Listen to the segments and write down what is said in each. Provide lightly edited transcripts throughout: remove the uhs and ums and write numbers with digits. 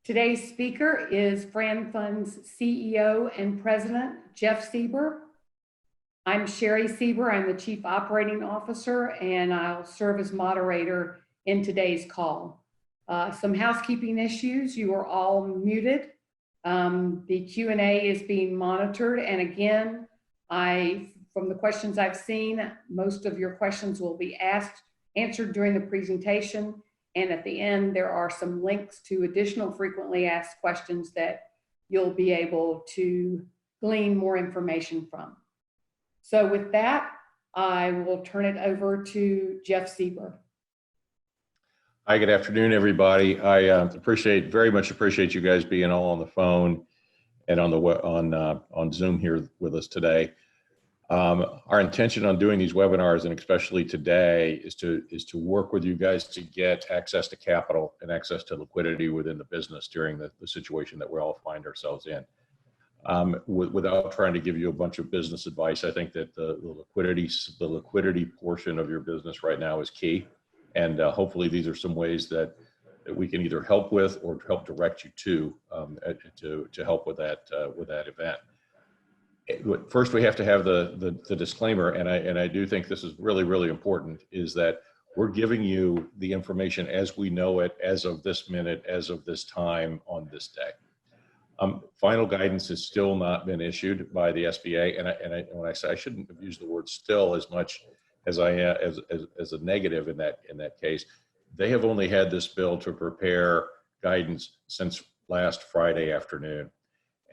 Today's speaker is FranFund's CEO and President, Geoff Seiber. I'm Sherry Seiber. I'm the Chief Operating Officer, and I'll serve as moderator in today's call. Some housekeeping issues. You are all muted. The Q&A is being monitored. And again, from the questions I've seen, most of your questions will be answered during the presentation. And at the end, there are some links to additional frequently asked questions that you'll be able to glean more information from. So with that, I will turn it over to Geoff Seiber. Hi, good afternoon, everybody. I very much appreciate you guys being all on the phone and on Zoom here with us today. Our intention on doing these webinars, and especially today, is to work with you guys to get access to capital and access to liquidity within the business during the situation that we all find ourselves in. Without trying to give you a bunch of business advice, I think that the liquidity portion of your business right now is key, and hopefully these are some ways that we can either help with or help direct you to help with that event. First, we have to have the disclaimer, and I do think this is really, really important, is that we're giving you the information as we know it, as of this minute, as of this time, on this day. Final guidance has still not been issued by the SBA, and when I say, I shouldn't have used the word "still" as much as as a negative in that case. They have only had this bill to prepare guidance since last Friday afternoon.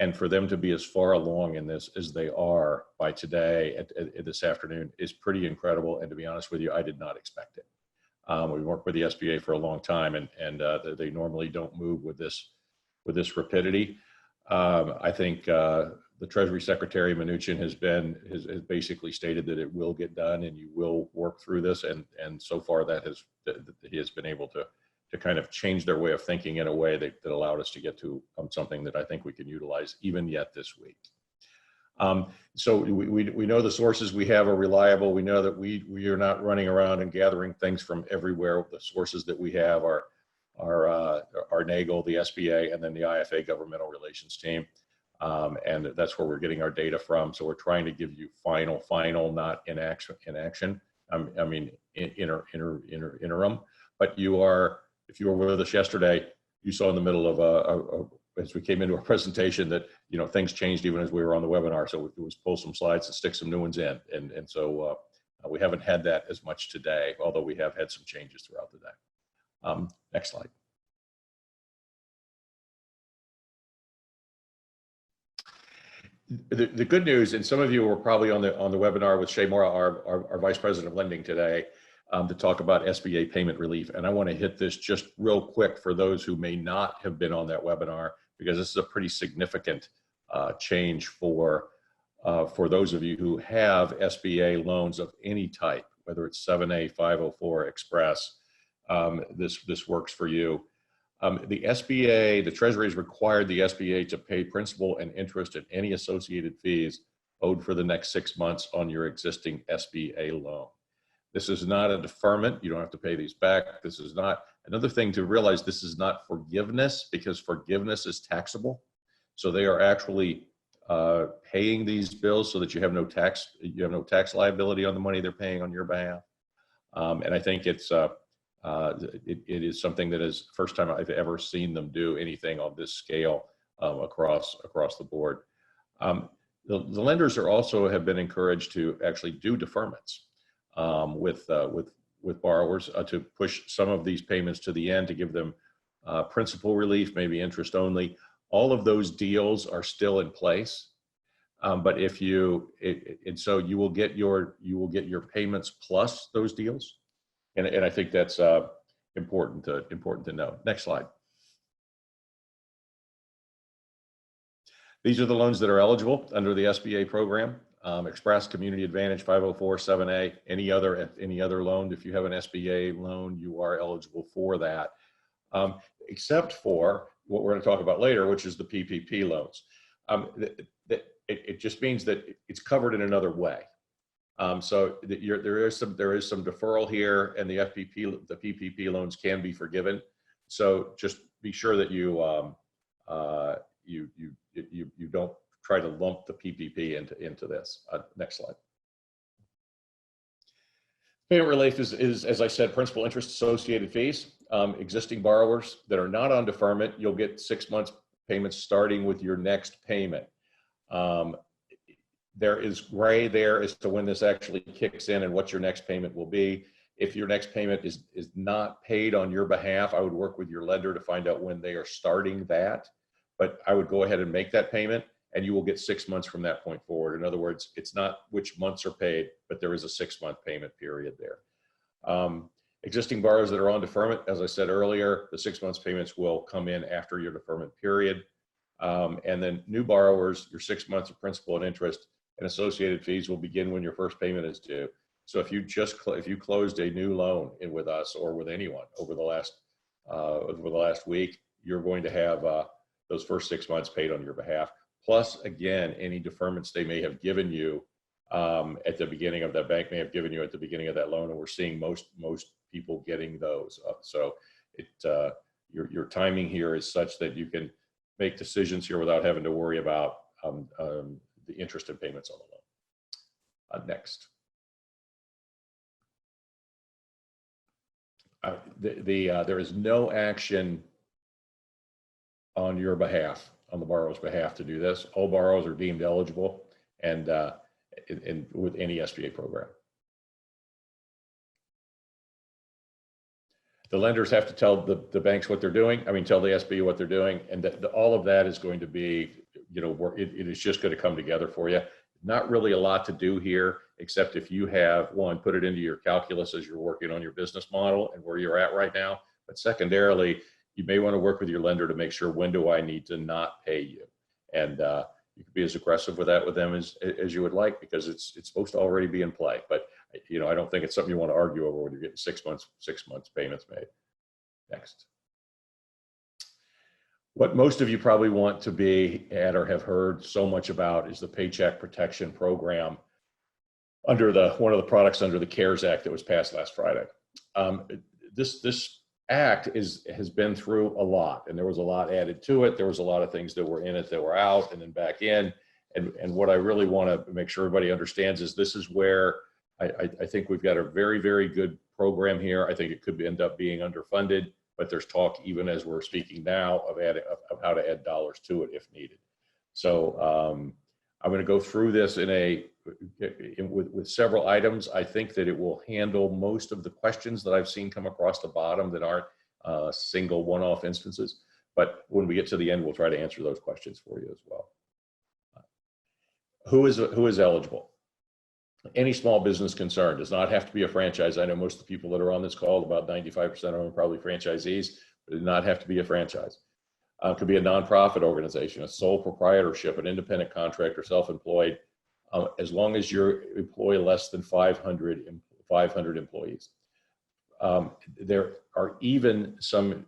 And for them to be as far along in this as they are by today, this afternoon, is pretty incredible. And to be honest with you, I did not expect it. We worked with the SBA for a long time, and they normally don't move with this rapidity. I think the Treasury Secretary Mnuchin has basically stated that it will get done, and you will work through this. And so far, he has been able to kind of change their way of thinking in a way that allowed us to get to something that I think we can utilize even yet this week. So we know the sources we have are reliable. We know that we are not running around and gathering things from everywhere. The sources that we have are NAGLE, the SBA, and then the IFA governmental relations team. And that's where we're getting our data from. So we're trying to give you final, not in action. I mean, interim, but if you were with us yesterday, you saw in the middle of as we came into our presentation that, things changed even as we were on the webinar. So it was pull some slides and stick some new ones in. And so we haven't had that as much today, although we have had some changes throughout the day. Next slide. The good news, and some of you were probably on the webinar with Shay Mora, our Vice President of Lending today, to talk about SBA payment relief. And I want to hit this just real quick for those who may not have been on that webinar, because this is a pretty significant change for those of you who have SBA loans of any type, whether it's 7A, 504, Express. This works for you. The SBA, the Treasury has required the SBA to pay principal and interest and any associated fees owed for the next 6 months on your existing SBA loan. This is not a deferment. You don't have to pay these back. This is not, another thing to realize, this is not forgiveness, because forgiveness is taxable. So they are actually paying these bills so that you have no tax liability on the money they're paying on your behalf. And I think it is something that is the first time I've ever seen them do anything on this scale across the board. The lenders are also have been encouraged to actually do deferments with borrowers to push some of these payments to the end, to give them principal relief, maybe interest only. All of those deals are still in place, but so you will get your payments plus those deals, and I think that's important to know. Next slide. These are the loans that are eligible under the SBA program. Express, Community Advantage, 504, 7A, any other loan. If you have an SBA loan, you are eligible for that, except for what we're going to talk about later, which is the PPP loans. It just means that it's covered in another way. So there is some deferral here, and the PPP loans can be forgiven. So just be sure that you you don't try to lump the PPP into this. Next slide. Payment relief is, as I said, principal, interest, associated fees. Existing borrowers that are not on deferment, you'll get 6 months payments starting with your next payment. There is gray there as to when this actually kicks in and what your next payment will be. If your next payment is not paid on your behalf, I would work with your lender to find out when they are starting that. But I would go ahead and make that payment, and you will get 6 months from that point forward. In other words, it's not which months are paid, but there is a 6-month payment period there. Existing borrowers that are on deferment, as I said earlier, the 6 months payments will come in after your deferment period. And then new borrowers, your 6 months of principal and interest and associated fees will begin when your first payment is due. So if you closed a new loan with us or with anyone over the last week, you're going to have those first 6 months paid on your behalf. Plus, again, any deferments they may have given you at the beginning of that bank may have given you at the beginning of that loan, and we're seeing most people getting those up. So your timing here is such that you can make decisions here without having to worry about the interest and payments on the loan. Next. There is no action on your behalf, on the borrower's behalf, to do this. All borrowers are deemed eligible and with any SBA program. The lenders have to tell the banks what they're doing. I mean, tell the SBA what they're doing, and all of that is going to be, it is just going to come together for you. Not really a lot to do here, except if you have, one, put it into your calculus as you're working on your business model and where you're at right now. But secondarily, you may want to work with your lender to make sure, when do I need to not pay you? And you can be as aggressive with that with them as you would like, because it's supposed to already be in play. But I don't think it's something you want to argue over when you're getting 6 months payments made. Next. What most of you probably want to be at or have heard so much about is the Paycheck Protection Program under one of the products under the CARES Act that was passed last Friday. This act has been through a lot, and there was a lot added to it. There was a lot of things that were in it that were out and then back in. And what I really want to make sure everybody understands is this is where I think we've got a very, very good program here. I think it could end up being underfunded, but there's talk, even as we're speaking now, of how to add dollars to it if needed. So I'm going to go through this with several items. I think that it will handle most of the questions that I've seen come across the bottom that aren't single one-off instances. But when we get to the end, we'll try to answer those questions for you as well. Who is eligible? Any small business concern. Does not have to be a franchise. I know most of the people that are on this call, about 95% of them are probably franchisees, but it does not have to be a franchise. Could be a nonprofit organization, a sole proprietorship, an independent contractor, self-employed, as long as you employ less than 500 employees. There are even some,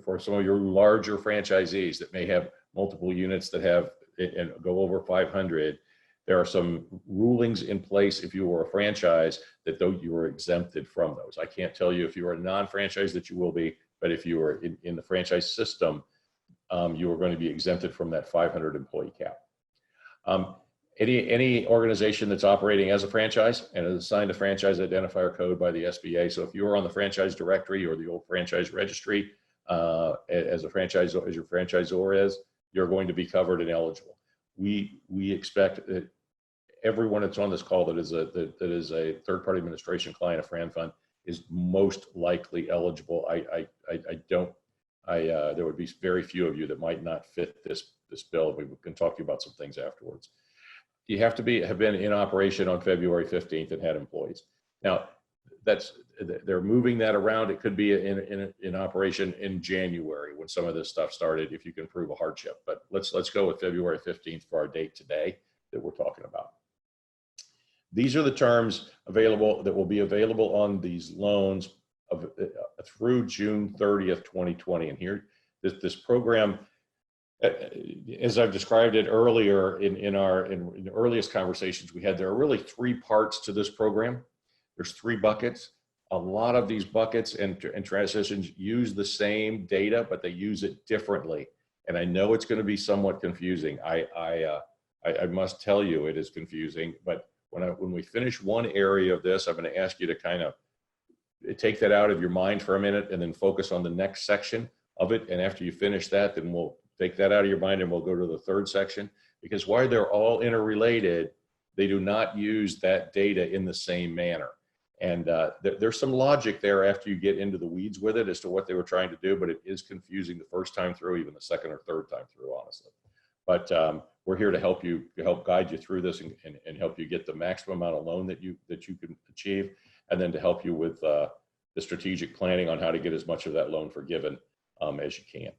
for some of your larger franchisees that may have multiple units that have and go over 500, there are some rulings in place if you were a franchise that though you are exempted from those. I can't tell you if you are a non-franchise that you will be, but if you are in the franchise system, you are going to be exempted from that 500 employee cap. Any organization that's operating as a franchise and is assigned a franchise identifier code by the SBA. So if you are on the franchise directory or the old franchise registry as your franchisor is, you're going to be covered and eligible. We expect that everyone that's on this call that is a third-party administration client of FranFund is most likely eligible. There would be very few of you that might not fit this bill. We can talk to you about some things afterwards. You have to have been in operation on February 15th and had employees. Now, they're moving that around. It could be in operation in January when some of this stuff started, if you can prove a hardship. But let's go with February 15th for our date today that we're talking about. These are the terms available that will be available on these loans through June 30th, 2020. And here, this program, as I've described it earlier in the earliest conversations we had, there are really 3 parts to this program. There's 3 buckets. A lot of these buckets and transitions use the same data, but they use it differently. And I know it's going to be somewhat confusing. I must tell you it is confusing, but when we finish one area of this, I'm going to ask you to kind of take that out of your mind for a minute and then focus on the next section of it. And after you finish that, then we'll take that out of your mind and we'll go to the third section, because while they're all interrelated, they do not use that data in the same manner. And there's some logic there after you get into the weeds with it as to what they were trying to do, but it is confusing the first time through, even the second or third time through, honestly. But we're here to help you, to help guide you through this and help you get the maximum amount of loan that you can achieve, and then to help you with the strategic planning on how to get as much of that loan forgiven as you can.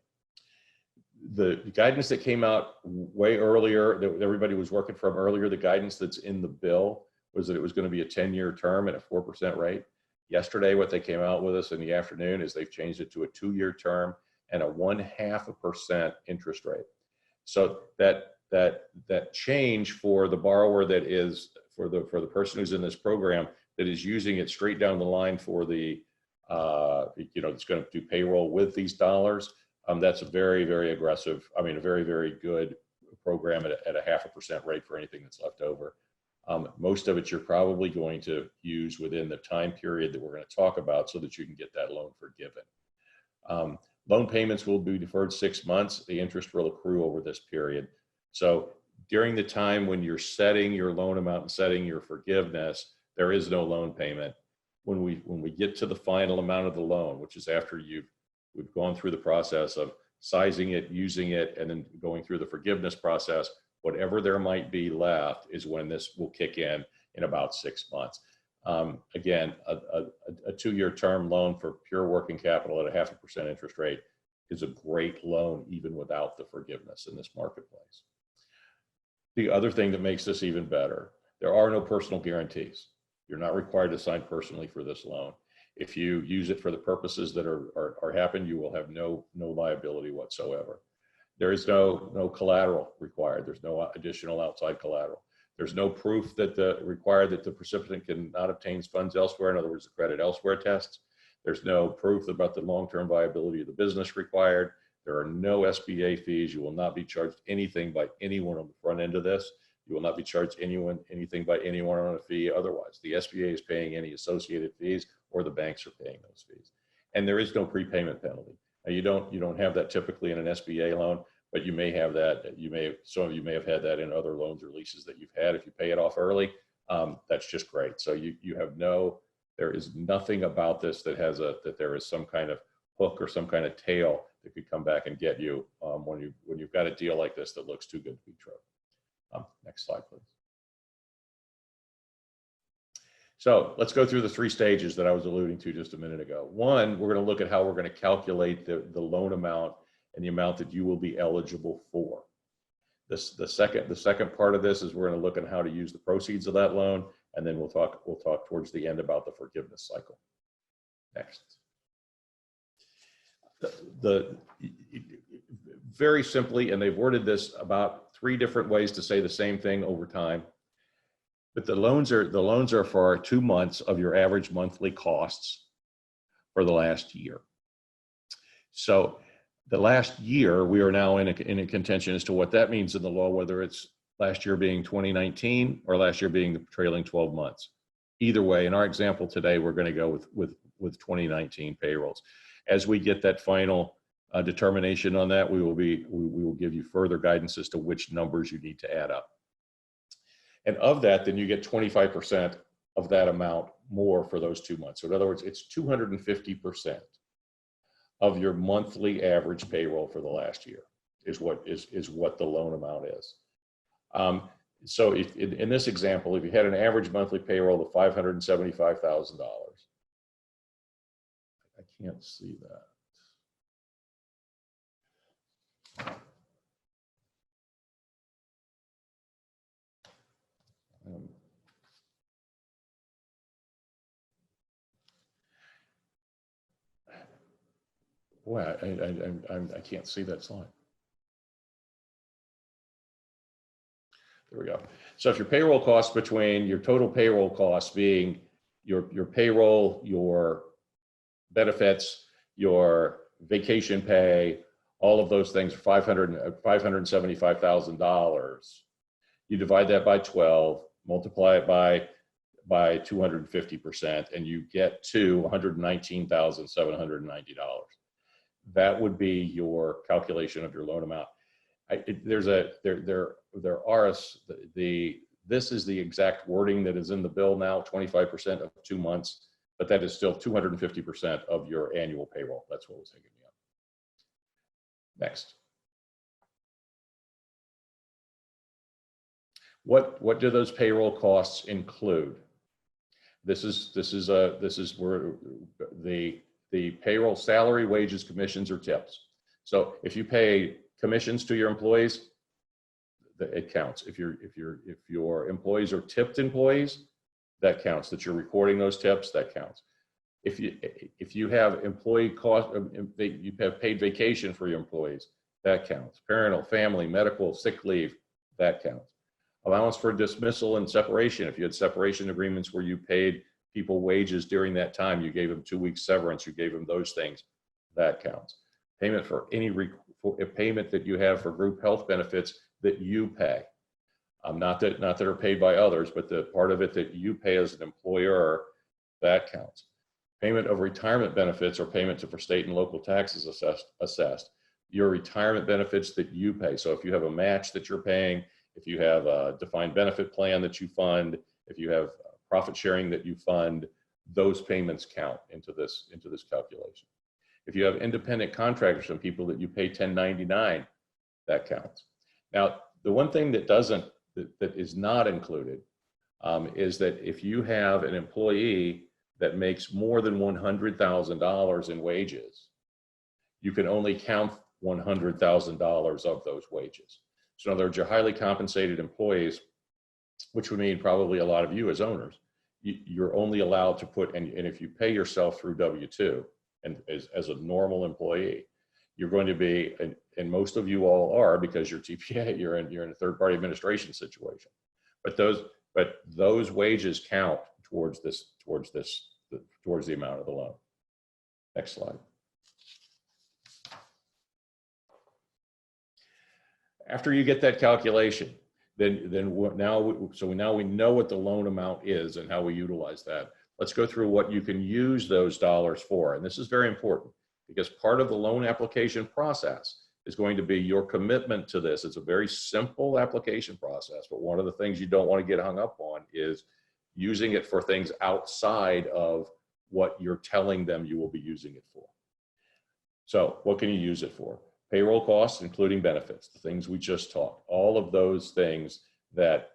The guidance that came out way earlier, that everybody was working from earlier, the guidance that's in the bill was that it was going to be a 10-year term at a 4% rate. Yesterday, what they came out with us in the afternoon is they've changed it to a 2-year term and a 0.5% interest rate. So that change for the borrower, that is for the person who's in this program, that is using it straight down the line for the that's going to do payroll with these dollars. That's a very, very aggressive, a very, very good program at a 0.5% rate for anything that's left over. Most of it you're probably going to use within the time period that we're going to talk about so that you can get that loan forgiven. Loan payments will be deferred 6 months. The interest will accrue over this period. So during the time when you're setting your loan amount and setting your forgiveness, there is no loan payment. When we get to the final amount of the loan, which is after we've gone through the process of sizing it, using it, and then going through the forgiveness process, whatever there might be left is when this will kick in about 6 months. Again, a 2-year term loan for pure working capital at a 0.5% interest rate is a great loan even without the forgiveness in this marketplace. The other thing that makes this even better, there are no personal guarantees. You're not required to sign personally for this loan. If you use it for the purposes that are happened, you will have no liability whatsoever. There is no collateral required. There's no additional outside collateral. There's no proof that required that the recipient cannot obtain funds elsewhere. In other words, the credit elsewhere tests. There's no proof about the long-term viability of the business required. There are no SBA fees. You will not be charged anything by anyone on the front end of this. You will not be charged anything by anyone on a fee otherwise. The SBA is paying any associated fees, or the banks are paying those fees. And there is no prepayment penalty. Now, you don't have that typically in an SBA loan, but you may have that. Some of you may have had that in other loans or leases that you've had. If you pay it off early, that's just great. So there is nothing about this that there is some kind of hook or some kind of tail that could come back and get you when you've got a deal like this that looks too good to be true. Next slide, please. So let's go through the 3 stages that I was alluding to just a minute ago. One, we're going to look at how we're going to calculate the loan amount and the amount that you will be eligible for. The second part of this is we're going to look at how to use the proceeds of that loan, and then we'll talk towards the end about the forgiveness cycle. Next. Very simply, and they've worded this about 3 different ways to say the same thing over time. But the loans are for 2 months of your average monthly costs for the last year. So the last year, we are now in a contention as to what that means in the law, whether it's last year being 2019 or last year being the trailing 12 months. Either way, in our example today, we're going to go with 2019 payrolls. As we get that final determination on that, we will give you further guidance as to which numbers you need to add up. And of that, then you get 25% of that amount more for those 2 months. So in other words, it's 250% of your monthly average payroll for the last year is what the loan amount is. So in this example, if you had an average monthly payroll of $575,000, I can't see that. Boy, I can't see that slide. There we go. So if your payroll costs between your total payroll costs being your payroll, your benefits, your vacation pay, All of those things are $575,000. You divide that by 12, multiply it by 250%, and you get to $119,790. That would be your calculation of your loan amount. This is the exact wording that is in the bill now, 25% of 2 months, but that is still 250% of your annual payroll. That's what was thinking of. Next. What do those payroll costs include? This is where the payroll salary, wages, commissions, or tips. So if you pay commissions to your employees, it counts. If your employees are tipped employees, that counts. That you're recording those tips, that counts. If you have employee cost, you have paid vacation for your employees, that counts. Parental, family, medical, sick leave, that counts. Allowance for dismissal and separation. If you had separation agreements where you paid people wages during that time, you gave them 2 weeks severance, you gave them those things, that counts. Payment for any payment that you have for group health benefits that you pay. Not that are paid by others, but the part of it that you pay as an employer, that counts. Payment of retirement benefits or payment for state and local taxes assessed. Your retirement benefits that you pay. So if you have a match that you're paying, if you have a defined benefit plan that you fund, if you have profit sharing that you fund, those payments count into this calculation. If you have independent contractors and people that you pay 1099, that counts. Now, the one thing that is not included is that if you have an employee that makes more than $100,000 in wages, you can only count $100,000 of those wages. So in other words, your highly compensated employees, which would mean probably a lot of you as owners, you're only allowed to put, and if you pay yourself through W-2 and as a normal employee, you're going to be, and most of you all are because you're TPA, you're in a third-party administration situation. But those wages count towards the amount of the loan. Next slide. After you get that calculation, now we know what the loan amount is and how we utilize that. Let's go through what you can use those dollars for. And this is very important because part of the loan application process is going to be your commitment to this. It's a very simple application process, but one of the things you don't want to get hung up on is using it for things outside of what you're telling them you will be using it for. So what can you use it for? Payroll costs, including benefits, the things we just talked, all of those things that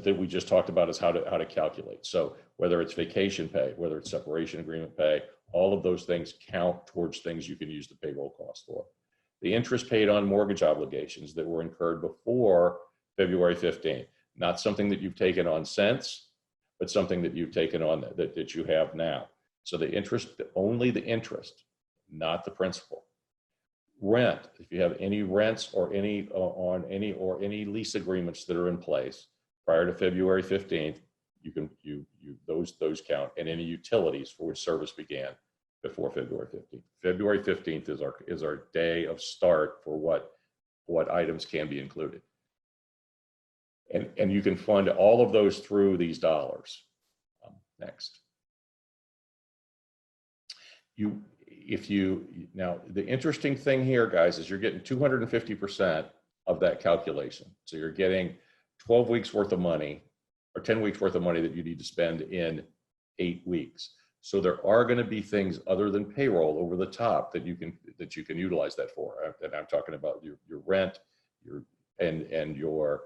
we just talked about is how to calculate. So whether it's vacation pay, whether it's separation agreement pay, all of those things count towards things you can use the payroll cost for. The interest paid on mortgage obligations that were incurred before February 15th, not something that you've taken on since, but something that you've taken on that you have now. So the interest, only the interest, not the principal. Rent, if you have any rents or any lease agreements that are in place prior to February 15th, those count, and any utilities for which service began before February 15th. February 15th is our day of start for what items can be included. And you can fund all of those through these dollars. Next. Now, the interesting thing here, guys, is you're getting 250% of that calculation. So you're getting 12 weeks worth of money or 10 weeks worth of money that you need to spend in 8 weeks. So there are going to be things other than payroll over the top that you can utilize that for. And I'm talking about your rent, and your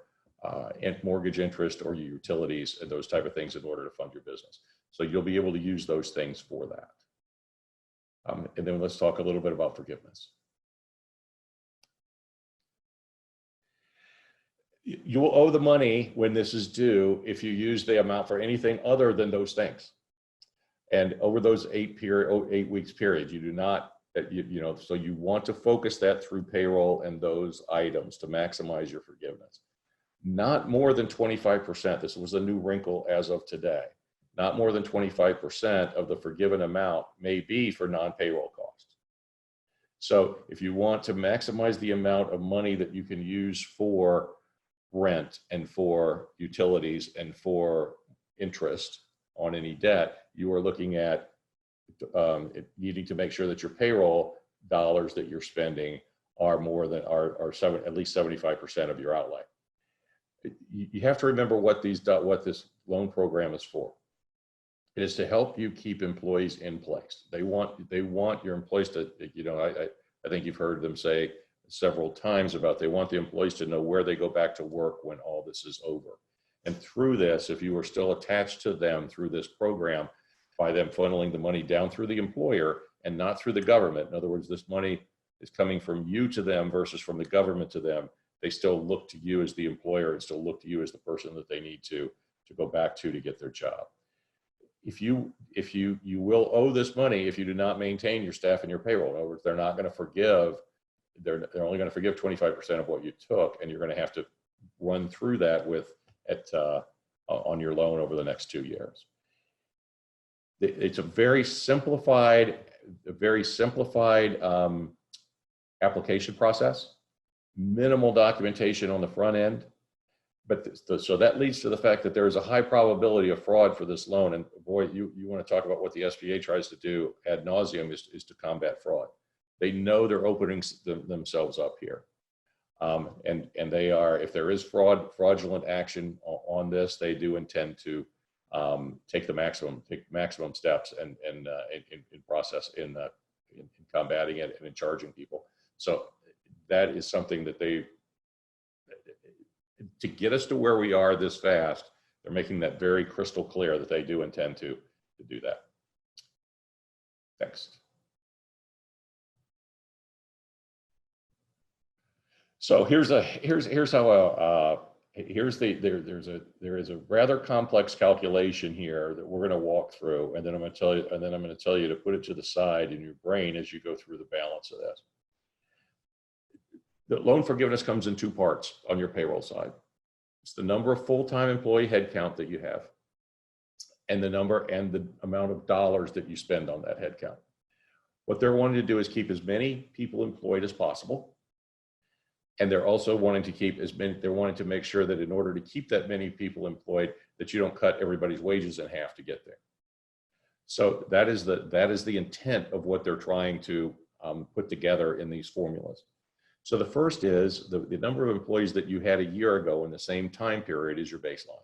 mortgage interest or your utilities and those type of things in order to fund your business. So you'll be able to use those things for that. And then let's talk a little bit about forgiveness. You will owe the money when this is due if you use the amount for anything other than those things. And over those 8 weeks period, you do not, so you want to focus that through payroll and those items to maximize your forgiveness. Not more than 25%. This was a new wrinkle as of today. Not more than 25% of the forgiven amount may be for non-payroll costs. So if you want to maximize the amount of money that you can use for rent and for utilities and for interest on any debt, you are looking at needing to make sure that your payroll dollars that you're spending are more than at least 75% of your outlay. You have to remember what this loan program is for. It is to help you keep employees in place. They want your employees to, I think you've heard them say several times about they want the employees to know where they go back to work when all this is over. And through this, if you are still attached to them through this program, by them funneling the money down through the employer and not through the government, in other words, this money is coming from you to them versus from the government to them, they still look to you as the employer and still look to you as the person that they need to go back to get their job. If you will owe this money if you do not maintain your staff and your payroll. In other words, they're not going to forgive, they're only going to forgive 25% of what you took, and you're going to have to run through that on your loan over the next 2 years. It's a very simplified application process, minimal documentation on the front end. But so that leads to the fact that there is a high probability of fraud for this loan. And boy, you want to talk about what the SBA tries to do ad nauseum is to combat fraud. They know they're opening themselves up here. And they are, if there is fraudulent action on this, they do intend to take maximum steps and in combating it and in charging people. So that is something that to get us to where we are this fast, they're making that very crystal clear that they do intend to do that. Next. So there is a rather complex calculation here that we're going to walk through, and then I'm going to tell you to put it to the side in your brain as you go through the balance of this. The loan forgiveness comes in two parts on your payroll side. It's the number of full-time employee headcount that you have, and the amount of dollars that you spend on that headcount. What they're wanting to do is keep as many people employed as possible. And they're also wanting to they're wanting to make sure that in order to keep that many people employed, that you don't cut everybody's wages in half to get there. So that is the intent of what they're trying to put together in these formulas. So the first is the number of employees that you had a year ago in the same time period is your baseline.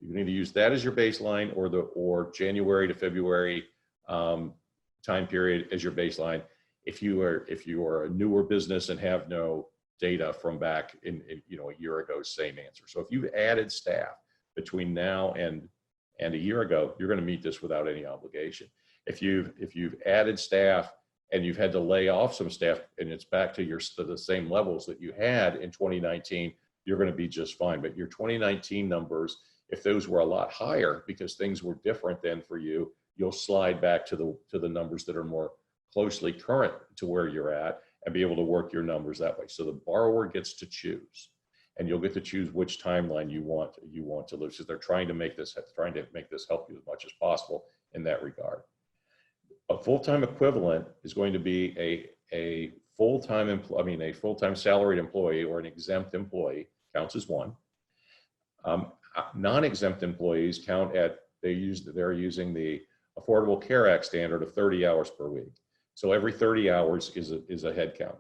You can either use that as your baseline or January to February time period as your baseline. If you are a newer business and have no data from back in a year ago, same answer. So if you've added staff between now and a year ago, you're going to meet this without any obligation. If you've added staff and you've had to lay off some staff and it's back to the same levels that you had in 2019, you're going to be just fine. But your 2019 numbers, if those were a lot higher because things were different then for you, you'll slide back to the numbers that are more closely current to where you're at and be able to work your numbers that way. So the borrower gets to choose, and you'll get to choose which timeline you want to live. So they're trying to make this help you as much as possible in that regard. A full-time equivalent is going to be a full-time salaried employee or an exempt employee counts as one. Non-exempt employees they're using the Affordable Care Act standard of 30 hours per week. So every 30 hours is a head count.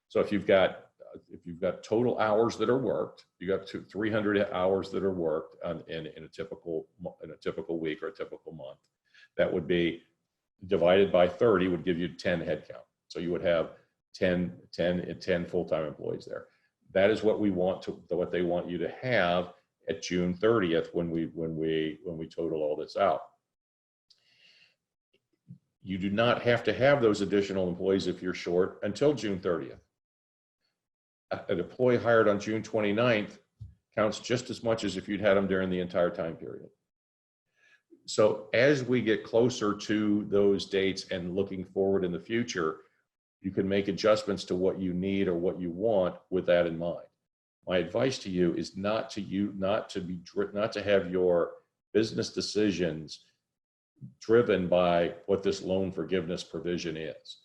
So if you've got total hours that are worked, you got 300 hours that are worked in a typical week or a typical month. That would be divided by 30 would give you 10 head count. So you would have 10 full-time employees there. That is what what they want you to have at June 30th when we total all this out. You do not have to have those additional employees if you're short until June 30th. An employee hired on June 29th counts just as much as if you'd had them during the entire time period. So as we get closer to those dates and looking forward in the future, you can make adjustments to what you need or what you want with that in mind. My advice to you is not to have your business decisions driven by what this loan forgiveness provision is.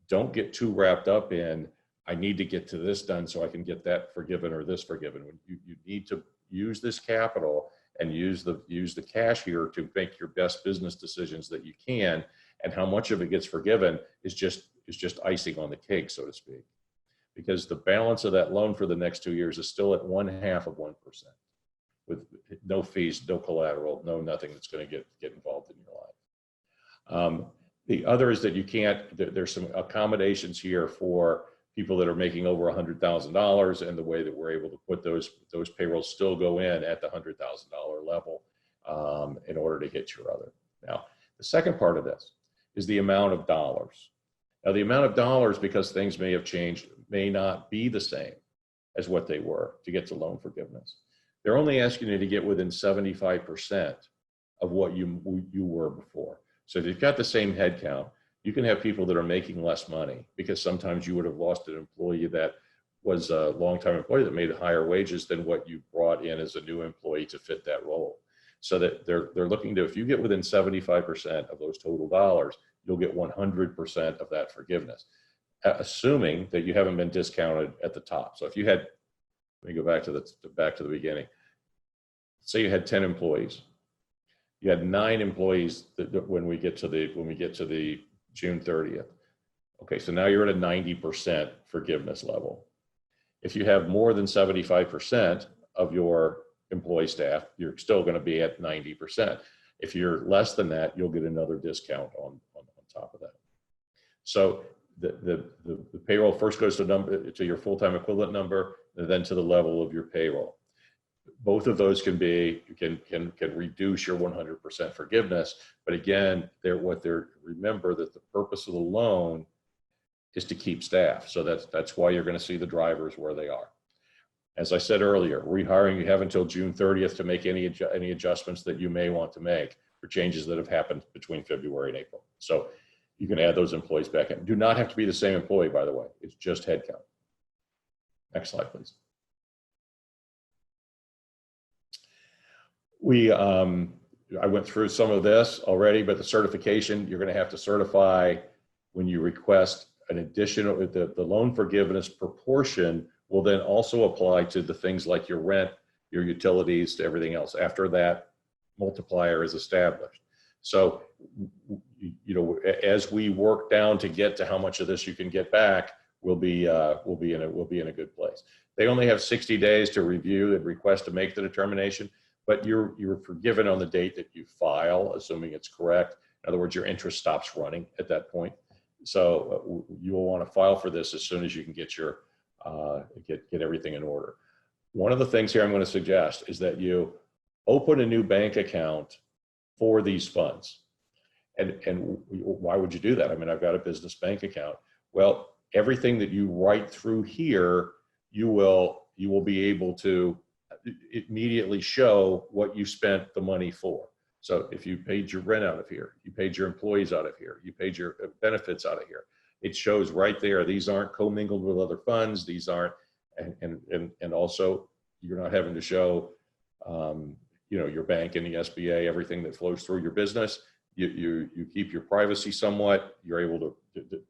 Don't get too wrapped up in, I need to get to this done so I can get that forgiven or this forgiven. You need to use this capital and use the cash here to make your best business decisions that you can. And how much of it gets forgiven is just icing on the cake, so to speak. Because the balance of that loan for the next 2 years is still at 1/2 of 1%, with no fees, no collateral, nothing that's going to get involved in your life. The other is that you can't, there's some accommodations here for people that are making over $100,000, and the way that we're able to put those payrolls still go in at the $100,000 level in order to hit your other. Now, the second part of this is the amount of dollars. Now, the amount of dollars, because things may have changed, may not be the same as what they were to get to loan forgiveness. They're only asking you to get within 75% of what you were before. So if you've got the same head count, you can have people that are making less money, because sometimes you would have lost an employee that was a longtime employee that made higher wages than what you brought in as a new employee to fit that role. So that they're looking to, if you get within 75% of those total dollars, you'll get 100% of that forgiveness, assuming that you haven't been discounted at the top. So if you had, let me go back to the beginning. Say you had 10 employees. You had 9 employees when we get to the June 30th. Okay, so now you're at a 90% forgiveness level. If you have more than 75% of your employee staff, you're still going to be at 90%. If you're less than that, you'll get another discount on top of that. So the payroll first goes to your full-time equivalent number, and then to the level of your payroll. Both of those can reduce your 100% forgiveness, but again, remember that the purpose of the loan is to keep staff. So that's why you're going to see the drivers where they are. As I said earlier, rehiring, you have until June 30th to make any adjustments that you may want to make for changes that have happened between February and April. So you can add those employees back in. Do not have to be the same employee, by the way. It's just headcount. Next slide, please. I went through some of this already, but the certification, you're going to have to certify when you request an additional, the loan forgiveness proportion will then also apply to the things like your rent, your utilities, to everything else. After that multiplier is established. So, as we work down to get to how much of this you can get back, we'll be in a good place. They only have 60 days to review and request to make the determination, but you're forgiven on the date that you file, assuming it's correct. In other words, your interest stops running at that point. So you will want to file for this as soon as you can get your get everything in order. One of the things here I'm going to suggest is that you open a new bank account for these funds. And why would you do that? I mean, I've got a business bank account. Well, everything that you write through here, you will be able to immediately show what you spent the money for. So if you paid your rent out of here, you paid your employees out of here, you paid your benefits out of here, it shows right there. These aren't commingled with other funds. These aren't, and also you're not having to show, your bank and the SBA, everything that flows through your business. You keep your privacy somewhat. You're able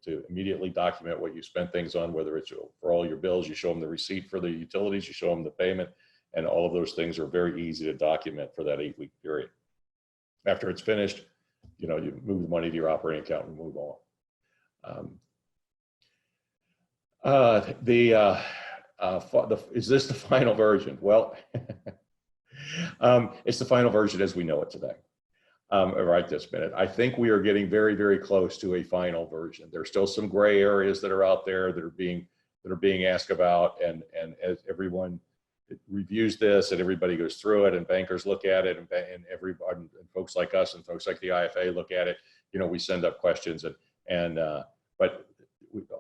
to immediately document what you spent things on, whether it's for all your bills, you show them the receipt for the utilities, you show them the payment, and all of those things are very easy to document for that 8-week period. After it's finished, you move the money to your operating account and move on. Is this the final version? Well, it's the final version as we know it today. Right this minute. I think we are getting very, very close to a final version. There's still some gray areas that are out there that are being asked about, and as everyone reviews this and everybody goes through it and bankers look at it and everybody and folks like us and folks like the IFA look at it, we send up questions but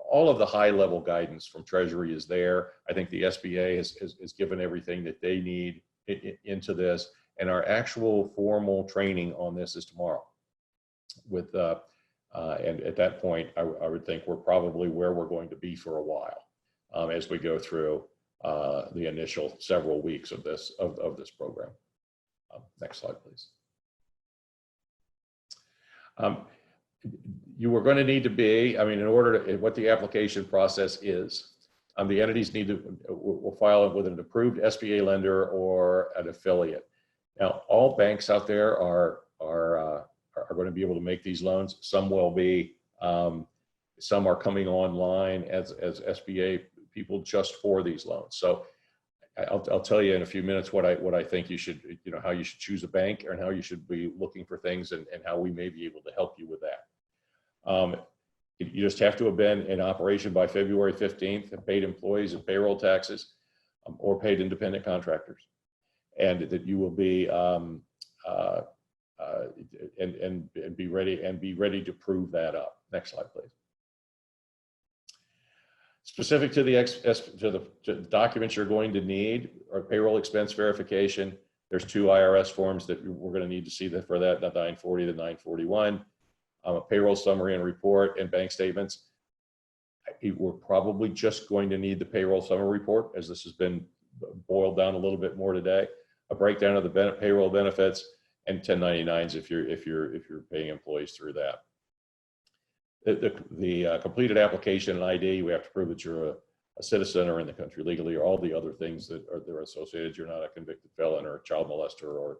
all of the high level guidance from Treasury is there. I think the SBA has given everything that they need into this, and our actual formal training on this is tomorrow. And at that point, I would think we're probably where we're going to be for a while as we go through the initial several weeks of this program. Next slide, please. You are going to need to be, I mean, in order to, what the application process is, the entities will file it with an approved SBA lender or an affiliate. Now, all banks out there are going to be able to make these loans. Some will be, some are coming online as SBA people just for these loans. So I'll tell you in a few minutes what I think you should, how you should choose a bank and how you should be looking for things and how we may be able to help you with that. You just have to have been in operation by February 15th and paid employees and payroll taxes or paid independent contractors. And that you will be, and be ready to prove that up. Next slide, please. Specific to the documents you're going to need are payroll expense verification. There's 2 IRS forms that we're going to need to see for that, the 940 to 941. A payroll summary and report and bank statements. We're probably just going to need the payroll summary report, as this has been boiled down a little bit more today. A breakdown of the payroll benefits and 1099s if you're paying employees through that. The completed application and ID, we have to prove that you're a citizen or in the country legally, or all the other things that are associated. You're not a convicted felon or a child molester or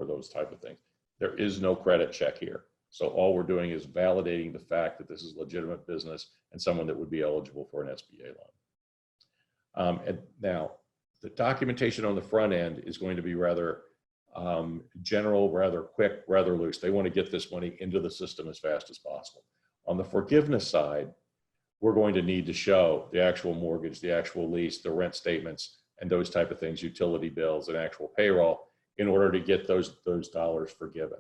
those type of things. There is no credit check here. So all we're doing is validating the fact that this is legitimate business and someone that would be eligible for an SBA loan. And now the documentation on the front end is going to be rather general, rather quick, rather loose. They want to get this money into the system as fast as possible. On the forgiveness side, we're going to need to show the actual mortgage, the actual lease, the rent statements, and those type of things, utility bills and actual payroll, in order to get those dollars forgiven.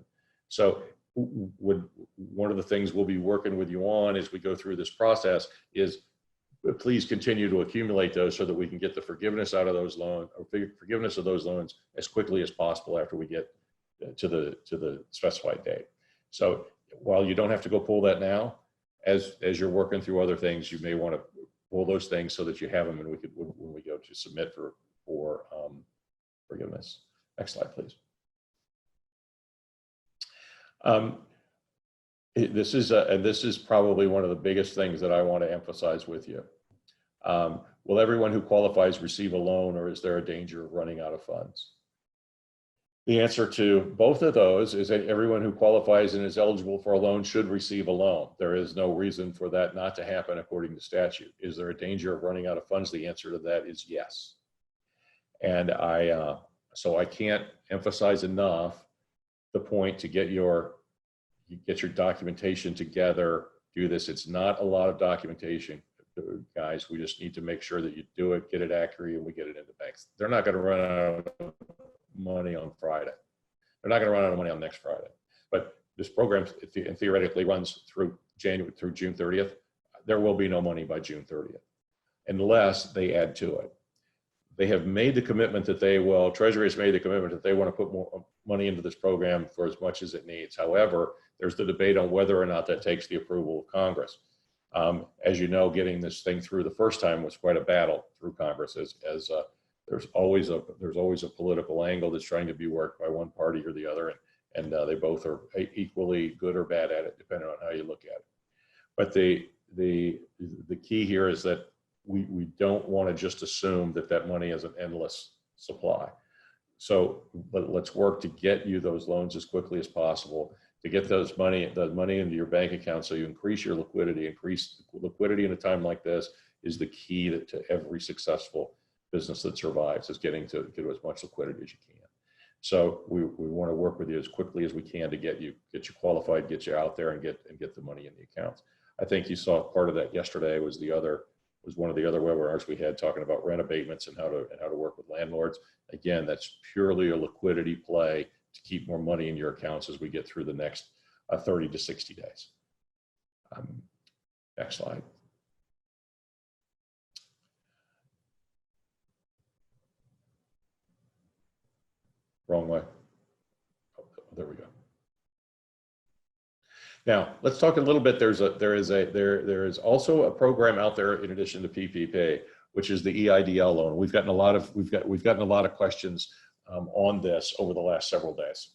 So one of the things we'll be working with you on as we go through this process is please continue to accumulate those so that we can get the forgiveness out of those loans, or forgiveness of those loans as quickly as possible after we get to the specified date. So while you don't have to go pull that now, as you're working through other things, you may want to pull those things so that you have them and when we go to submit for forgiveness. Next slide, please. This is probably one of the biggest things that I want to emphasize with you. Will everyone who qualifies receive a loan, or is there a danger of running out of funds? The answer to both of those is that everyone who qualifies and is eligible for a loan should receive a loan. There is no reason for that not to happen according to statute. Is there a danger of running out of funds? The answer to that is yes. And so I can't emphasize enough the point to get your documentation together, do this. It's not a lot of documentation, guys. We just need to make sure that you do it, get it accurate, and we get it into banks. They're not going to run out of money on Friday. They're not going to run out of money on next Friday. But this program theoretically runs through June 30th. There will be no money by June 30th, unless they add to it. They have made the commitment that they will, Treasury has made the commitment that they want to put more money into this program for as much as it needs. However, there's the debate on whether or not that takes the approval of Congress. As you know, getting this thing through the first time was quite a battle through Congress, as there's always a political angle that's trying to be worked by one party or the other, and they both are equally good or bad at it, depending on how you look at it. But the key here is that we don't want to just assume that money is an endless supply. So let's work to get you those loans as quickly as possible, to get the money into your bank account so you increase your liquidity. Increase liquidity in a time like this is the key to every successful business that survives, is getting to get as much liquidity as you can. So we want to work with you as quickly as we can to get you qualified, get you out there and get the money in the accounts. I think you saw part of that yesterday was one of the other webinars we had talking about rent abatements and how to work with landlords. Again, that's purely a liquidity play to keep more money in your accounts as we get through the next 30 to 60 days. Next slide. Wrong way. Oh, there we go. Now let's talk a little bit. There is also a program out there in addition to PPP which is the EIDL loan. We've gotten a lot of questions on this over the last several days.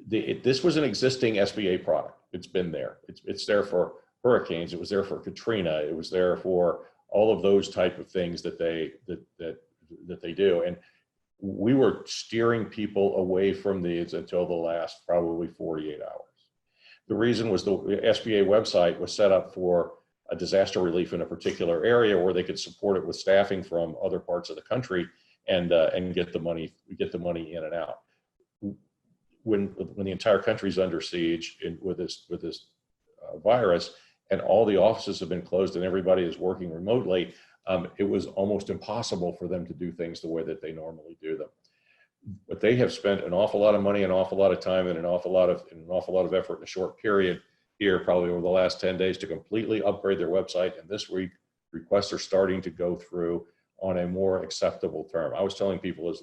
This was an existing SBA product. It's been there. It's there for hurricanes. It was there for Katrina. It was there for all of those type of things that they do. And we were steering people away from these until the last probably 48 hours. The reason was the SBA website was set up for a disaster relief in a particular area where they could support it with staffing from other parts of the country and get the money in and out. When the entire country's under siege with this virus, and all the offices have been closed and everybody is working remotely, it was almost impossible for them to do things the way that they normally do them. But they have spent an awful lot of money, an awful lot of time, and an awful lot of effort in a short period here, probably over the last 10 days, to completely upgrade their website. And this week, requests are starting to go through on a more acceptable term. I was telling people as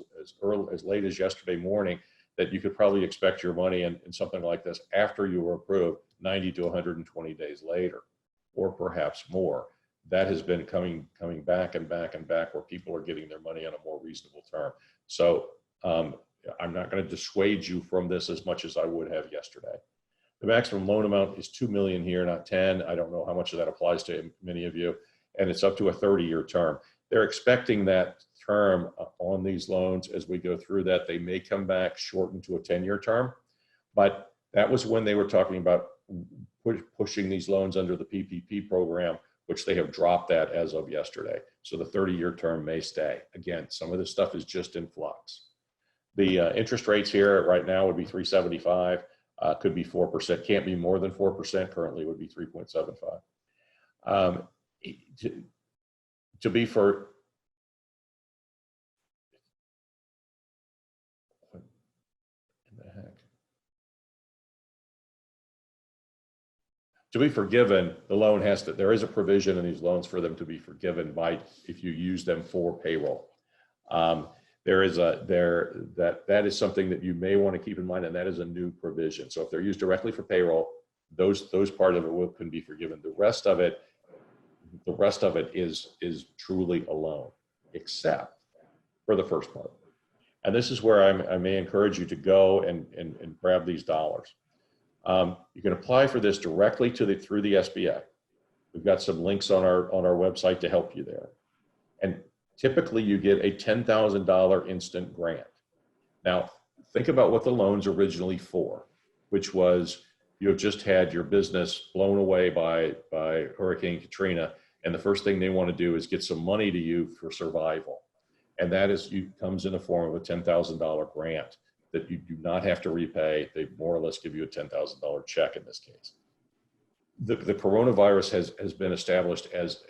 late as yesterday morning that you could probably expect your money in something like this after you were approved 90 to 120 days later, or perhaps more. That has been coming back and back and back, where people are getting their money on a more reasonable term. So I'm not going to dissuade you from this as much as I would have yesterday. The maximum loan amount is $2 million here, not 10. I don't know how much of that applies to many of you, and it's up to a 30-year term. They're expecting that term on these loans as we go through that. They may come back shortened to a 10-year term, but that was when they were talking about pushing these loans under the PPP program, which they have dropped that as of yesterday. So the 30-year term may stay. Again, some of this stuff is just in flux. The interest rates here right now would be 3.75, could be 4%, can't be more than 4%. Currently would be 3.75. To be for, what in the heck? To be forgiven, the loan has to, there is a provision in these loans for them to be forgiven if you use them for payroll. That is something that you may want to keep in mind, and that is a new provision. So if they're used directly for payroll, those part of it can be forgiven. The rest of it is truly a loan, except for the first part. And this is where I may encourage you to go and grab these dollars. You can apply for this directly through the SBA. We've got some links on our website to help you there. And typically you get a $10,000 instant grant. Now, think about what the loan's originally for, which was you have just had your business blown away by Hurricane Katrina, and the first thing they want to do is get some money to you for survival. And that comes in the form of a $10,000 grant that you do not have to repay. They more or less give you a $10,000 check in this case. The coronavirus has been established as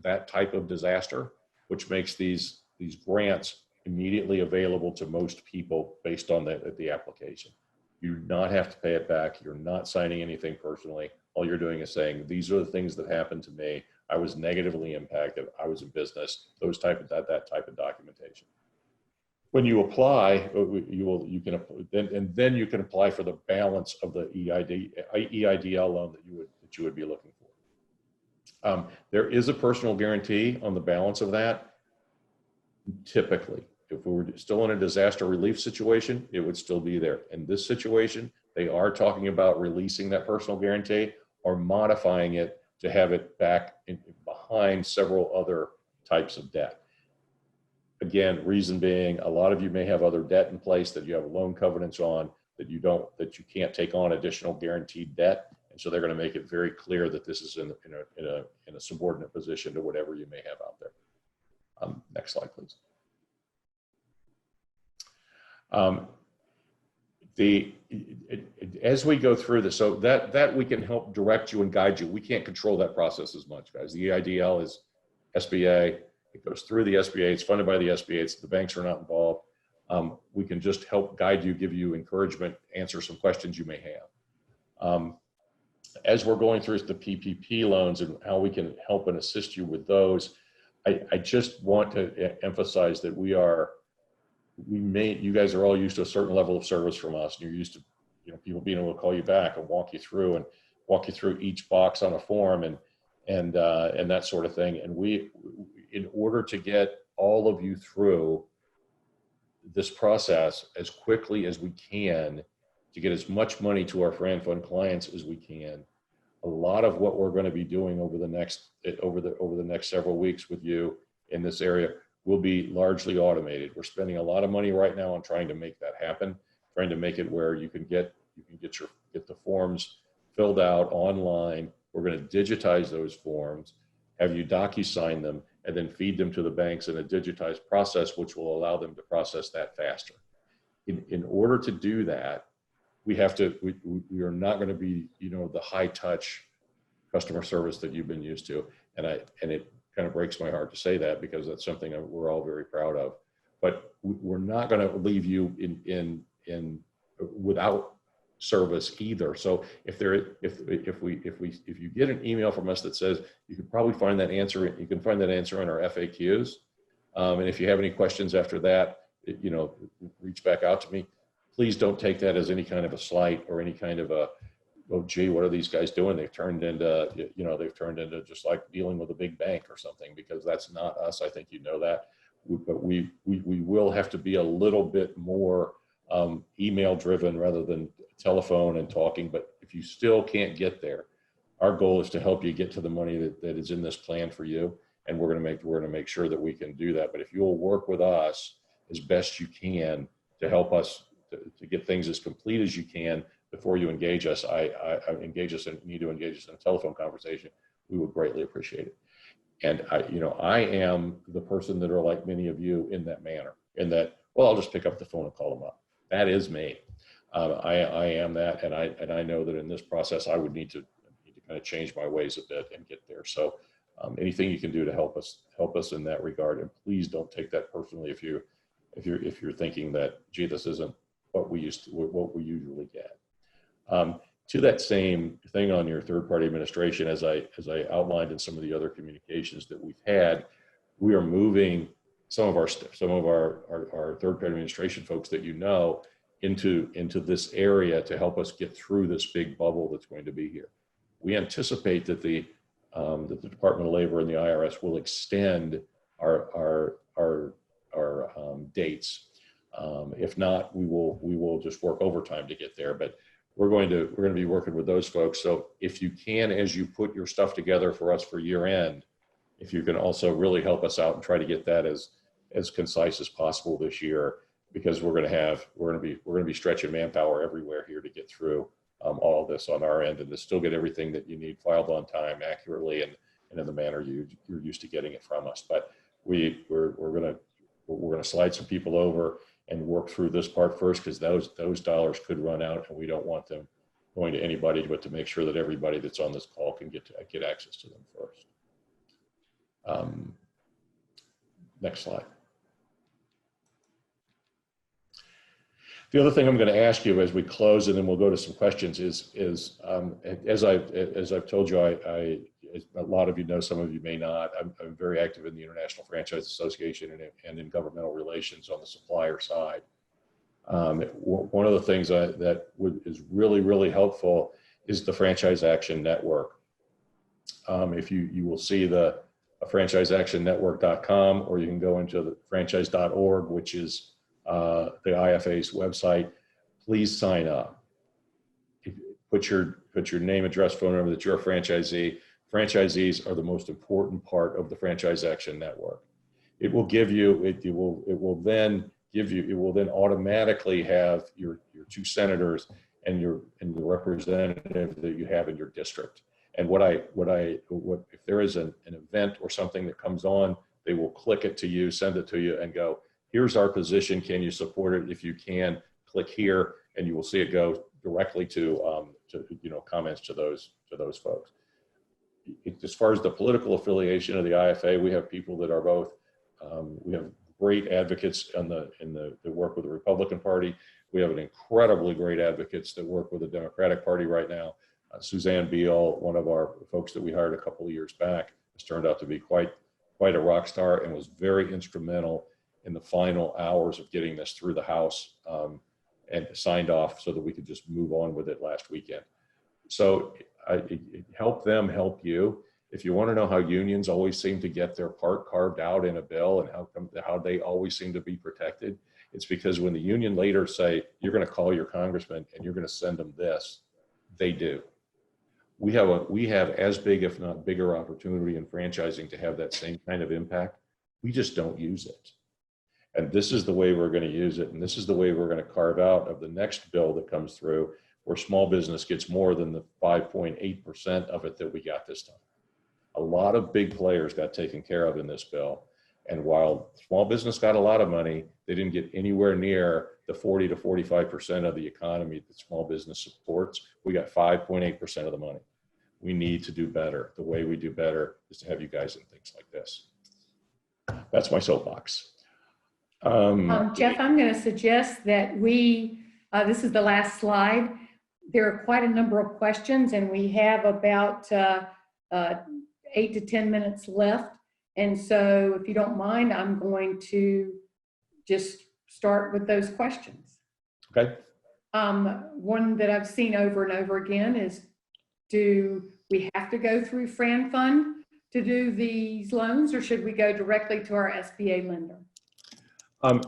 that type of disaster, which makes these grants immediately available to most people based on the application. You do not have to pay it back. You're not signing anything personally. All you're doing is saying, these are the things that happened to me. I was negatively impacted. I was in business. That type of documentation. When you apply, you can apply for the balance of the EIDL loan that you would be looking for. There is a personal guarantee on the balance of that. Typically, if we were still in a disaster relief situation, it would still be there. In this situation, they are talking about releasing that personal guarantee or modifying it to have it back behind several other types of debt. Again, reason being, a lot of you may have other debt in place that you have loan covenants on that you can't take on additional guaranteed debt. And so they're going to make it very clear that this is in a subordinate position to whatever you may have out there. Next slide, please. As we go through this, so that we can help direct you and guide you. We can't control that process as much, guys. The EIDL is SBA. It goes through the SBA. It's funded by the SBA. The banks are not involved. We can just help guide you, give you encouragement, answer some questions you may have. As we're going through the PPP loans and how we can help and assist you with those, I just want to emphasize that you guys are all used to a certain level of service from us, and you're used to people being able to call you back and walk you through each box on a form and and that sort of thing. And in order to get all of you through this process as quickly as we can, to get as much money to our FranFund clients as we can, a lot of what we're going to be doing over the next several weeks with you in this area will be largely automated. We're spending a lot of money right now on trying to make that happen, trying to make it where you can get the forms filled out online. We're going to digitize those forms, have you DocuSign them, and then feed them to the banks in a digitized process, which will allow them to process that faster. In order to do that, we are not going to be, the high touch customer service that you've been used to. And it kind of breaks my heart to say that, because that's something that we're all very proud of. But we're not going to leave you without service either. So if you get an email from us that says you can probably find that answer, you can find that answer in our FAQs. And if you have any questions after that, reach back out to me. Please don't take that as any kind of a slight or any kind of a, oh gee, what are these guys doing? They've turned into just like dealing with a big bank or something, because that's not us. I think you know that. But we will have to be a little bit more email driven rather than telephone and talking. But if you still can't get there, our goal is to help you get to the money that is in this plan for you. And we're going to make sure that we can do that. But if you'll work with us as best you can to help us to get things as complete as you can before you engage us, need to engage us in a telephone conversation, we would greatly appreciate it. And I am the person that are like many of you in that manner, in that, well, I'll just pick up the phone and call them up. That is me. I am that, and I know that in this process I would need to kind of change my ways a bit and get there. So anything you can do to help us in that regard, and please don't take that personally if you're thinking that, gee, this isn't what we usually get. To that same thing on your third-party administration, as I outlined in some of the other communications that we've had, we are moving some of our third-party administration folks that into this area to help us get through this big bubble that's going to be here. We anticipate that the Department of Labor and the IRS will extend our dates. If not, we will just work overtime to get there. But we're going to be working with those folks. So if you can, as you put your stuff together for us for year end, if you can also really help us out and try to get that as concise as possible this year, because we're going to be stretching manpower everywhere here to get through all of this on our end, and to still get everything that you need filed on time, accurately, and in the manner you're used to getting it from us. But we're going to slide some people over and work through this part first, because those dollars could run out, and we don't want them going to anybody, but to make sure that everybody that's on this call can get access to them first. Next slide. The other thing I'm going to ask you as we close, and then we'll go to some questions, is as I've told you, a lot of you know, some of you may not, I'm very active in the International Franchise Association and in governmental relations on the supplier side. One of the things that is really, really helpful is the Franchise Action Network. If you will see the franchiseactionnetwork.com, or you can go into the franchise.org, which is the IFA's website. Please sign up. Put your name, address, phone number that you're a franchisee. Franchisees are the most important part of the Franchise Action Network. It will then automatically have your two senators and the representative that you have in your district. And if there is an event or something that comes on, they will click it to you, send it to you, and go, here's our position. Can you support it? If you can, click here, and you will see it go directly to comments to those folks. As far as the political affiliation of the IFA, we have people that are both. We have great advocates that work with the Republican Party. We have an incredibly great advocates that work with the Democratic Party right now. Suzanne Beal, one of our folks that we hired a couple of years back, has turned out to be quite a rock star, and was very instrumental in the final hours of getting this through the House and signed off so that we could just move on with it last weekend. So help them help you. If you want to know how unions always seem to get their part carved out in a bill and how they always seem to be protected, it's because when the union later say, you're going to call your congressman and you're going to send them this, they do. We have as big, if not bigger, opportunity in franchising to have that same kind of impact. We just don't use it. And this is the way we're going to use it. And this is the way we're going to carve out of the next bill that comes through, where small business gets more than the 5.8% of it that we got this time. A lot of big players got taken care of in this bill. And while small business got a lot of money, they didn't get anywhere near the 40 to 45% of the economy that small business supports. We got 5.8% of the money. We need to do better. The way we do better is to have you guys in things like this. That's my soapbox. Geoff, I'm going to suggest that this is the last slide. There are quite a number of questions, and we have about 8 to 10 minutes left. And so if you don't mind, I'm going to just start with those questions. Okay. One that I've seen over and over again is, do we have to go through FranFund to do these loans, or should we go directly to our SBA lender?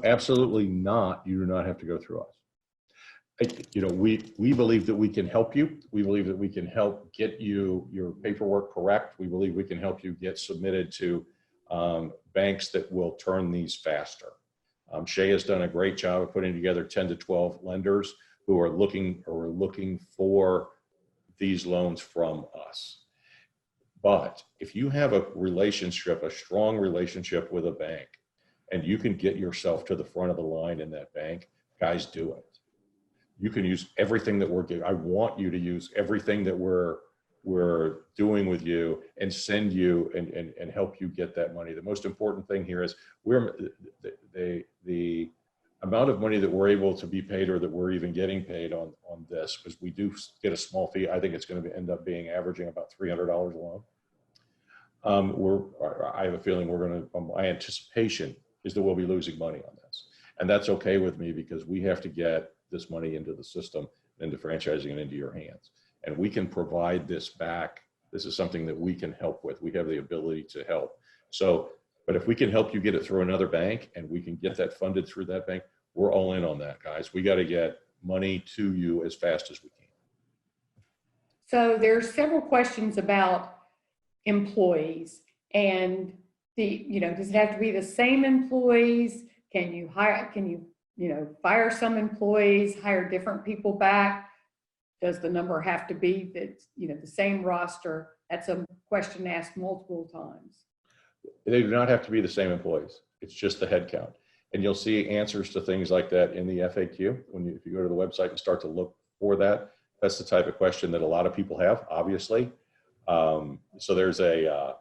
Absolutely not. You do not have to go through us. You know, we believe that we can help you. We believe that we can help get you your paperwork correct. We believe we can help you get submitted to banks that will turn these faster. Shay has done a great job of putting together 10 to 12 lenders who are looking for these loans from us. But if you have a relationship, a strong relationship with a bank, and you can get yourself to the front of the line in that bank, guys, do it. You can use everything that we're doing. I want you to use everything that we're doing with you and send you and help you get that money. The most important thing here is the amount of money that we're able to be paid, or that we're even getting paid on this, because we do get a small fee. I think it's going to end up being averaging about $300 a loan. I have a feeling my anticipation is that we'll be losing money on this. And that's okay with me, because we have to get this money into the system, into franchising, and into your hands. And we can provide this back. This is something that we can help with. We have the ability to help. So, but if we can help you get it through another bank, and we can get that funded through that bank, we're all in on that, guys. We got to get money to you as fast as we can. So there's several questions about employees, and does it have to be the same employees? Can you fire some employees, hire different people back? Does the number have to be the same roster? That's a question asked multiple times. They do not have to be the same employees. It's just the head count. And you'll see answers to things like that in the FAQ. If you go to the website and start to look for that, that's the type of question that a lot of people have, obviously. So there's that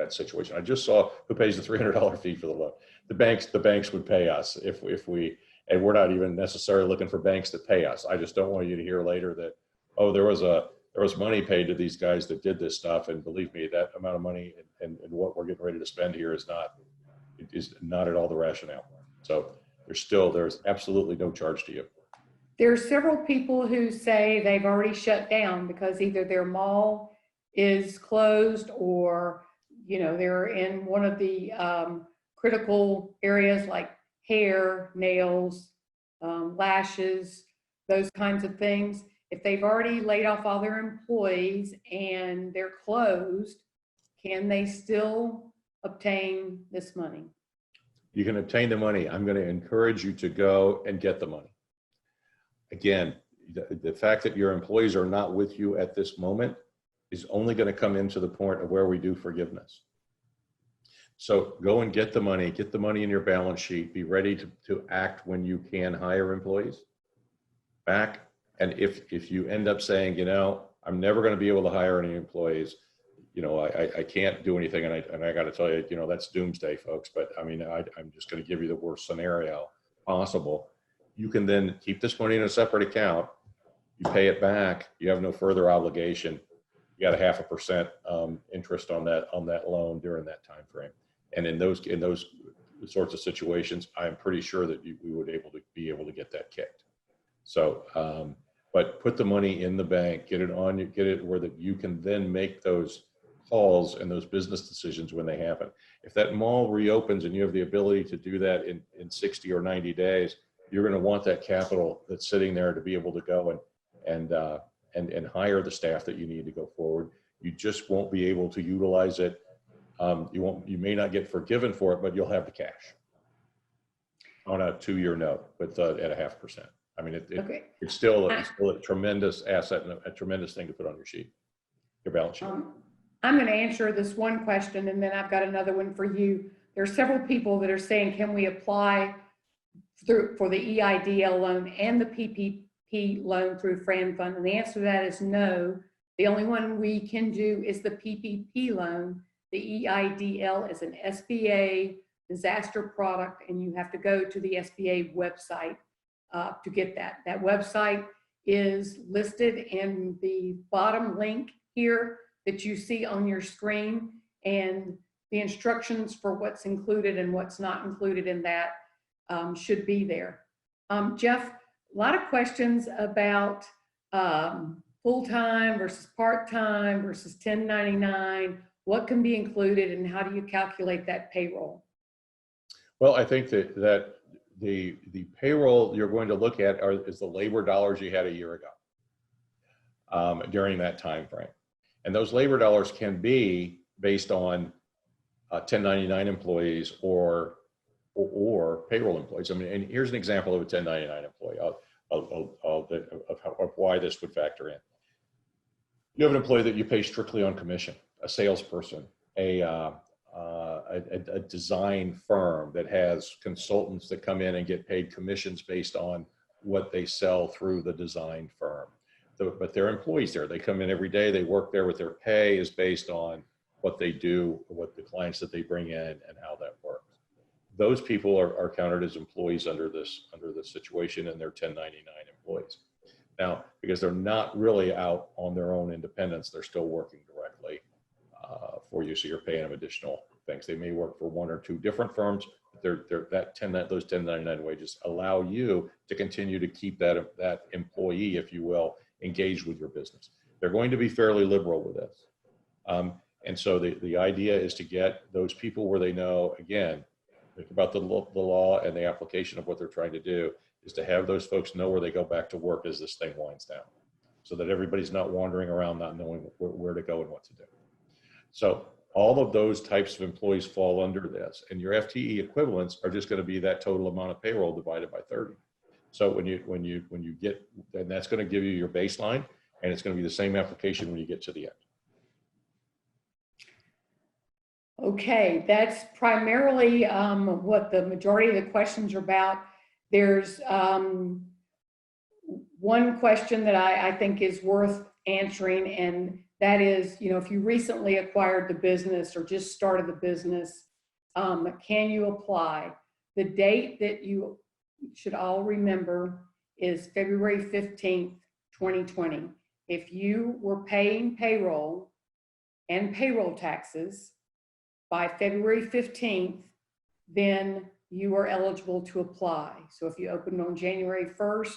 situation. I just saw who pays the $300 fee for the loan. The banks would pay us if we, and we're not even necessarily looking for banks that pay us. I just don't want you to hear later that, oh, there was money paid to these guys that did this stuff. And believe me, that amount of money and what we're getting ready to spend here is not at all the rationale. So there's absolutely no charge to you. There are several people who say they've already shut down because either their mall is closed, or they're in one of the critical areas like hair, nails, lashes, those kinds of things. If they've already laid off all their employees and they're closed, can they still obtain this money? You can obtain the money. I'm going to encourage you to go and get the money. Again, the fact that your employees are not with you at this moment is only going to come into the point of where we do forgiveness. So go and get the money in your balance sheet, be ready to act when you can hire employees back. And if you end up saying, I'm never going to be able to hire any employees, I can't do anything. And I got to tell you, that's doomsday, folks. But I mean, I'm just going to give you the worst scenario possible. You can then keep this money in a separate account. You pay it back. You have no further obligation. You got a 0.5% interest on that loan during that time frame. And in those sorts of situations, I'm pretty sure that we would be able to get that kicked. So but put the money in the bank, get it where that you can then make those calls and those business decisions when they happen. If that mall reopens and you have the ability to do that in 60 or 90 days, you're going to want that capital that's sitting there to be able to go and hire the staff that you need to go forward. You just won't be able to utilize it. You may not get forgiven for it, but you'll have the cash on a 2-year note with at 0.5%. I mean, it's still a tremendous asset and a tremendous thing to put on your balance sheet. I'm going to answer this one question, and then I've got another one for you. There are several people that are saying, can we apply for the EIDL loan and the PPP loan through FranFund? And the answer to that is no. The only one we can do is the PPP loan. The EIDL is an SBA disaster product, and you have to go to the SBA website to get that. That website is listed in the bottom link here that you see on your screen, and the instructions for what's included and what's not included in that should be there. Geoff, a lot of questions about full-time versus part-time versus 1099. What can be included and how do you calculate that payroll? Well, I think that the payroll you're going to look at is the labor dollars you had a year ago during that time frame. And those labor dollars can be based on 1099 employees or payroll employees. I mean, and here's an example of a 1099 employee of why this would factor in. You have an employee that you pay strictly on commission, a salesperson, a design firm that has consultants that come in and get paid commissions based on what they sell through the design firm. But they're employees there. They come in every day, they work there, with their pay is based on what they do, what the clients that they bring in, and how that works. Those people are counted as employees under this situation, and they're 1099 employees. Now, because they're not really out on their own independence, they're still working directly for you, so you're paying them additional things. They may work for 1 or 2 different firms, but those 1099 wages allow you to continue to keep that employee, if you will, engaged with your business. They're going to be fairly liberal with this. And so the idea is to get those people where they know, again, think about the law and the application of what they're trying to do, is to have those folks know where they go back to work as this thing winds down, so that everybody's not wandering around not knowing where to go and what to do. So all of those types of employees fall under this, and your FTE equivalents are just going to be that total amount of payroll divided by 30. So when you get, and that's going to give you your baseline, and it's going to be the same application when you get to the end. Okay, that's primarily what the majority of the questions are about. There's one question that I think is worth answering, and that is, if you recently acquired the business or just started the business, can you apply? The date that you should all remember is February 15th, 2020. If you were paying payroll and payroll taxes by February 15th, then you are eligible to apply. So if you opened on January 1st,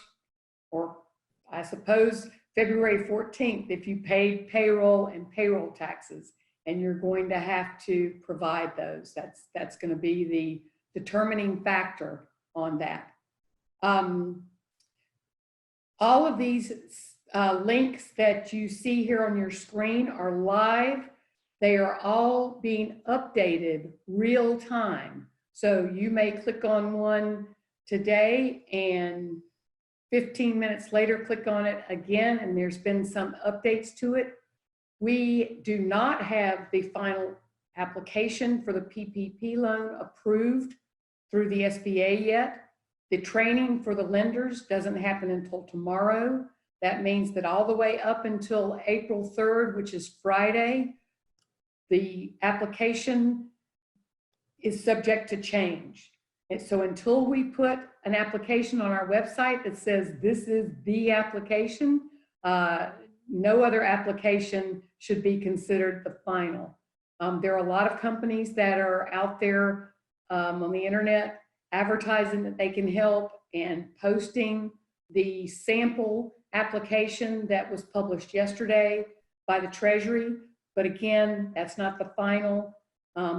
or I suppose February 14th, if you paid payroll and payroll taxes, and you're going to have to provide those, that's going to be the determining factor on that. All of these links that you see here on your screen are live. They are all being updated real time. So you may click on one today and 15 minutes later click on it again, and there's been some updates to it. We do not have the final application for the PPP loan approved through the SBA yet. The training for the lenders doesn't happen until tomorrow. That means that all the way up until April 3rd, which is Friday, the application is subject to change. And so until we put an application on our website that says this is the application, no other application should be considered the final. There are a lot of companies that are out there on the internet advertising that they can help and posting the sample application that was published yesterday by the Treasury. But again, that's not the final.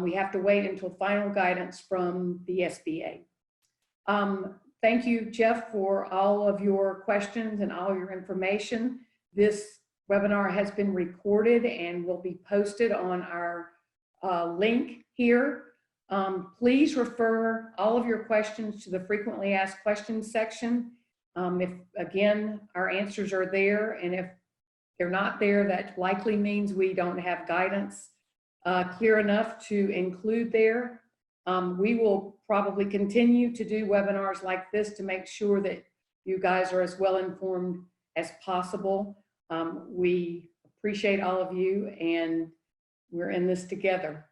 We have to wait until final guidance from the SBA. Thank you, Geoff, for all of your questions and all your information. This webinar has been recorded and will be posted on our link here. Please refer all of your questions to the frequently asked questions section. If, again, our answers are there, and if they're not there, that likely means we don't have guidance clear enough to include there. We will probably continue to do webinars like this to make sure that you guys are as well informed as possible. We appreciate all of you, and we're in this together.